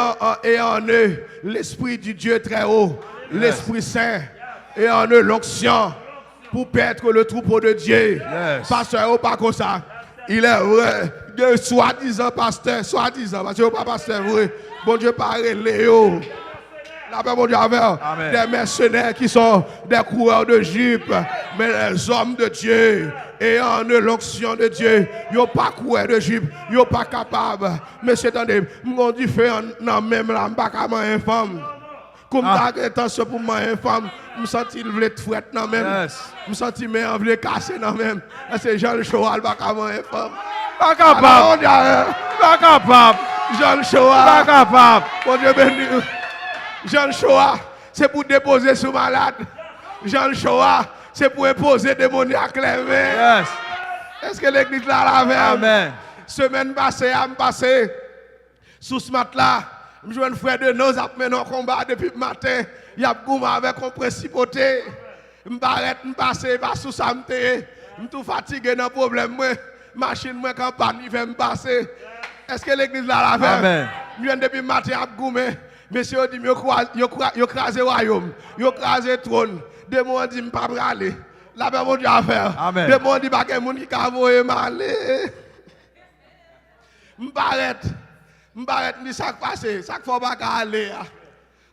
en eux l'esprit du Dieu très haut, l'Esprit Saint et en eux l'onction pour perdre le troupeau de Dieu. Yes. Pasteur yo pas comme ça. Il est vrai, de soi-disant pasteur, soi-disant, parce que pas pasteur vrai. Bon Dieu parle Léo. La paix, mon Dieu, avec des mercenaires qui sont des coureurs de jupe, mais les hommes de Dieu, ayant l'onction de Dieu, ils n'ont pas coureur de jupe, ils n'ont pas capable. Mais c'est attendez, mon Dieu fait non même là, je ne pas une femme. Comme ça, attention pour moi, une femme, je me sens qu'il voulait te fouetter non même. Je me sens qu'il voulait casser non même. C'est Jean le Choual, pas capable une femme. Pas capable. Pas capable. Jean le Choual. Pas capable. Mon Dieu béni. Jean Choa, c'est pour déposer sous malade. Jean Choa, c'est pour imposer démoniaque les mains. Yes. Est-ce que l'église là la veille? Amen. Semaine passée, je me passé sous ce matelas. Je joue un frère de nos après nos combat depuis le matin. Il y a beaucoup avec une principauté. Je me passé pas sous ça. Je suis tout fatigué dans le problème. Machine, moi, campagne, il fait me passer. Est-ce que l'église là la veille? Amen. Je viens depuis le matin à Goumé. Monsieur dit, yo crasé royaume, yo crasé trône. Des mots dit, je pas aller. La paix, mon Dieu, à faire. Amen. Des mots dit, pas que mon qui a voyé m'aller. M'arrête, ni ça passé, ça faut pas aller.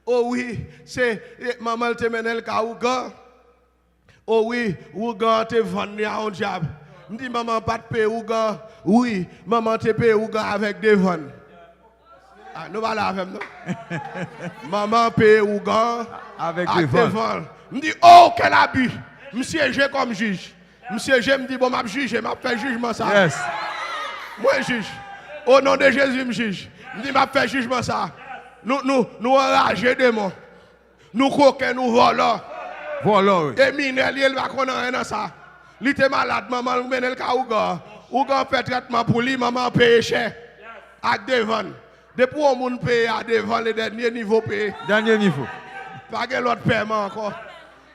Oh oui, c'est maman te menel ka ougan. Oh oui, ougan te vendu à un diable. M'dit maman pas de payer ougan. Oui, maman te paye ougan avec des ventes. Ah, nous allons avec nous. Maman paye ougan avec des ventes. Je me dis, oh, quel abus. Monsieur, j'ai comme juge. Monsieur, je me dis, bon, je juge, je fais jugement ça. Yes. Moi, juge. Au nom de Jésus, je juge. Je dis, je fais jugement ça. Nous enragés démons. Nous coquins, nous volons. Volons. Et mineur, il va connaître rien dans ça. Il était malade, maman, il mène le cas ougan. Ougan fait traitement pour lui, maman paye cher. Avec des ventes. Depuis on monde paye à devant le dernier niveau payé. Dernier niveau. Pas que l'autre paiement encore.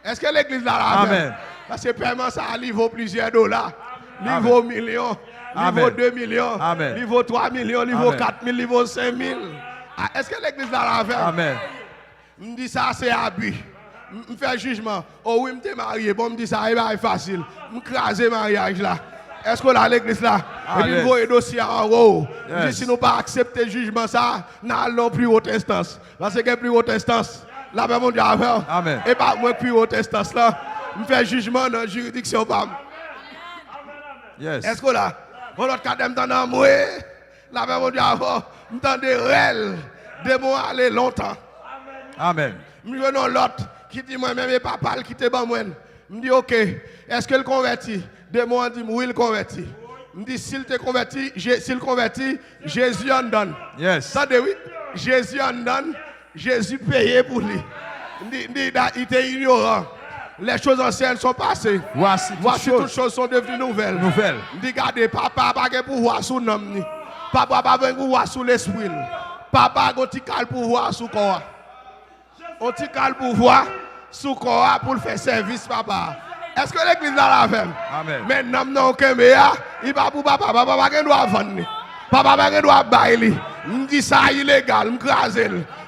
Est-ce que l'église là la Amen. Parce que le paiement ça a niveau plusieurs dollars. Niveau millions, niveau 2 millions, Amen. niveau 3 millions, niveau Amen. 4 000, niveau 5 000. Est-ce que l'église là la fait? Amen. Je me dis ça c'est abus. Je fais jugement. Oh oui, je suis marié. Bon, je me dis ça c'est facile. Je crase le mariage là. Est-ce qu'on a l'église là? Et puis, vous dossier en haut. Si nous pas accepter le jugement, ça, nous allons plus haute instance. Parce que plus haute instance, là, ben, mon Dieu, Amen. et pas moi plus haute instance là, nous faisons jugement dans la juridiction. Yes. Est-ce qu'on a? On a qu'à m'entendre moi. Là, ben, mon Dieu, nous entendons des réels, des mots aller longtemps. Amen. Nous venons l'autre qui dit moi-même, et papa, qui te bat moi. Je dis, ok, est-ce que le converti? Des mots dit, oui, il converti. Je dis, s'il te converti, Jésus en donne. Yes. Ça dit oui, Jésus en donne, Jésus payé pour lui. Il était ignorant. Les choses anciennes sont passées. Voici Toutes choses sont devenues nouvelles. Je dis, regardez, papa n'a pas pouvoir sur l'homme. Papa n'a pas pouvoir sur l'esprit. Papa n'a pas pouvoir sur le corps. On a pouvoir sur le corps pour faire service, papa. Est-ce que l'église là la fait? Amen. Maintenant, non, il va pour papa. Papa ne doit vendre. Papa ne doit bailler. Je dis ça illégal, je crase.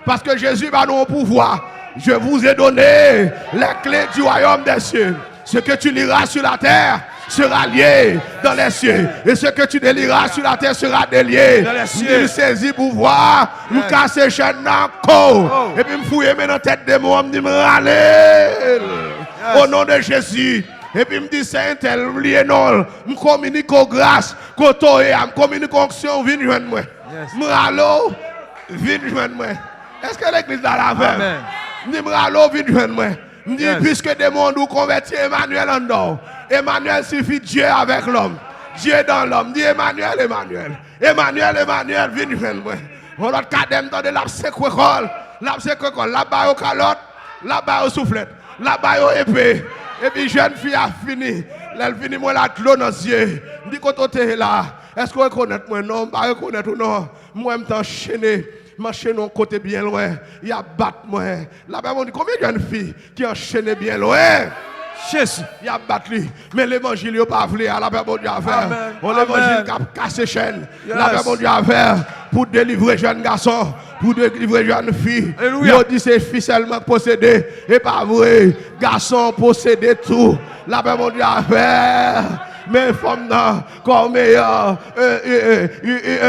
Parce que Jésus va nous pouvoir. Je vous ai donné les clés du royaume des cieux. Ce que tu liras sur la terre sera lié dans les cieux. Et ce que tu délieras sur la terre sera délié dans les cieux. Il saisit pouvoir, me casser chaîne dans le corps. Et puis me fouiller dans la tête de moi, me dit, allez. Au nom de Jésus. Et puis me dit, c'est un tel, me non, me communique aux grâces, me communique aux actions, viens joindre moi. Me allo, viens joindre moi. Est-ce que l'église là la fait? Amen. Me dit, me allo, viens joindre moi. Me dit, puisque des mondes ont converti Emmanuel en dehors. Emmanuel suffit Dieu avec l'homme. Dieu dans l'homme. Dit Emmanuel, Emmanuel. Emmanuel, Emmanuel, viens joindre moi. On a cadem dans de la séquécole. La séquécole, là-bas au calotte, là-bas au soufflette. Là-bas, il épée. Et puis, jeune fille a fini. Elle finit, moi, la clone dans les yeux. Dit, quand tu es là, Est-ce que vous reconnaissez moi? Non, je ne reconnais ou non. Moi, je m'enchaîne. M'enchaîne un côté bien loin. Il y a battre moi. La Bible dit combien de jeunes filles qui enchaînent bien loin? Jésus. Il y a battu lui. Mais l'évangile n'a pas voulu. La Bible dit à faire. L'évangile qui a cassé chaîne. La Bible dit à faire pour délivrer jeunes garçons. Pour délivrer jeunes filles. Il dit c'est filles seulement possédées. Et pas vrai. Garçons possédés tout. La Bible dit à faire. Mais femme comme un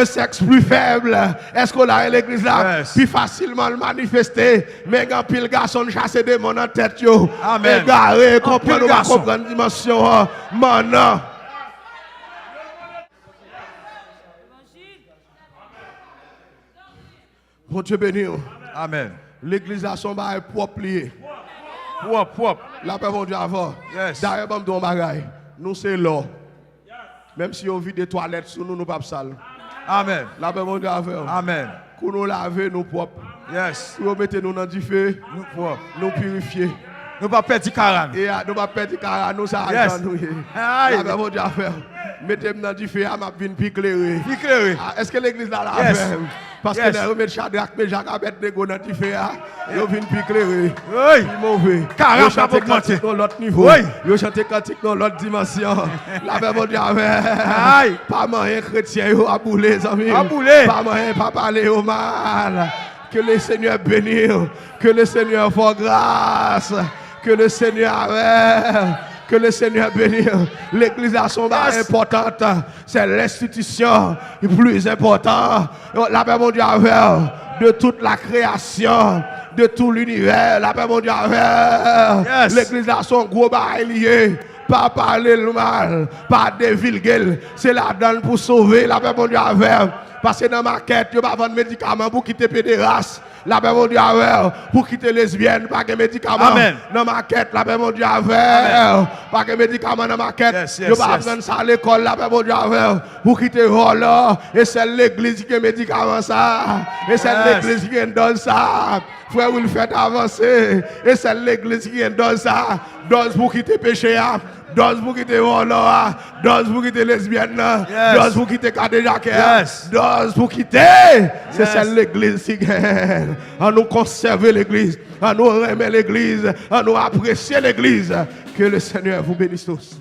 sexe plus faible. Est-ce qu'on a l'église là plus facilement le manifester? Mais quand pile garçon chasse des démons en tête yo. Amen. Égaré, comprendre pas comprendre dimension maintenant. Bon Dieu béni. Amen. L'église a son bail propre lié. Propre. La paix mon Dieu avant. Yes. D'ailleurs bon don bagaille. Nous c'est l'eau. Même si on vit des toilettes sur nous, nous pas sales. Amen. La paix mon Dieu avant. Amen. Pour nous laver, nous propres. Yes. Pour nous mettre nous dans du feu. Nous propres. Nous purifier. Nous pas perdre caran. Et nous pas perdre caran, nous ça yes. nous. Aïe. La paix mon Dieu avant. Mettez-moi dans du feu, m'a vinn plus éclairé. Est-ce que l'église là la yes. fait? Parce que les remettre Shadrach, Meshach, Abednego dans du feu, ils viennent plus éclairé. Oui. Mauvais. Caran pas augmenté dans l'autre niveau. Oui. Ils chantent cantique dans l'autre dimension. La paix mon Dieu avant. Aïe. Pas moyen chrétien à bouler, amis. À bouler. Pas moyen pas parler au mal. Que le Seigneur bénisse. Que le Seigneur fasse grâce. Que le Seigneur que le Seigneur bénisse. L'église a son bar importante. C'est l'institution plus importante. La paix mon Dieu avec de toute la création, de tout l'univers. La paix mon Dieu avec. L'église a son gros bar lié. Pas parler le mal, pas dévulguer. C'est la donne pour sauver. La paix mon Dieu avec. Parce que dans ma quête, il n'y a pas de médicaments pour quitter pédéraste. La paix mon Dieu avec. Pour quitter lesbienne, pas de médicaments. Amen. Dans ma quête, la paix mon Dieu avec. Pas de médicaments dans ma quête. Il n'y a pas besoin de ça à l'école, la paix mon Dieu avec. Pour quitter rôle. Et c'est l'église qui a médicaments ça. Et c'est l'église qui donne ça. Frère, vous le faites avancer. Et c'est l'église qui donne ça. Dose pour quitter péché. Dose pour quitter Rolla, dose pour quitter lesbienne, dose pour quitter Kadejake, dose pour quitter. C'est ça l'église qui gagne. À nous conserver l'église, à nous aimer l'église, à nous apprécier l'église. Que le Seigneur vous bénisse tous.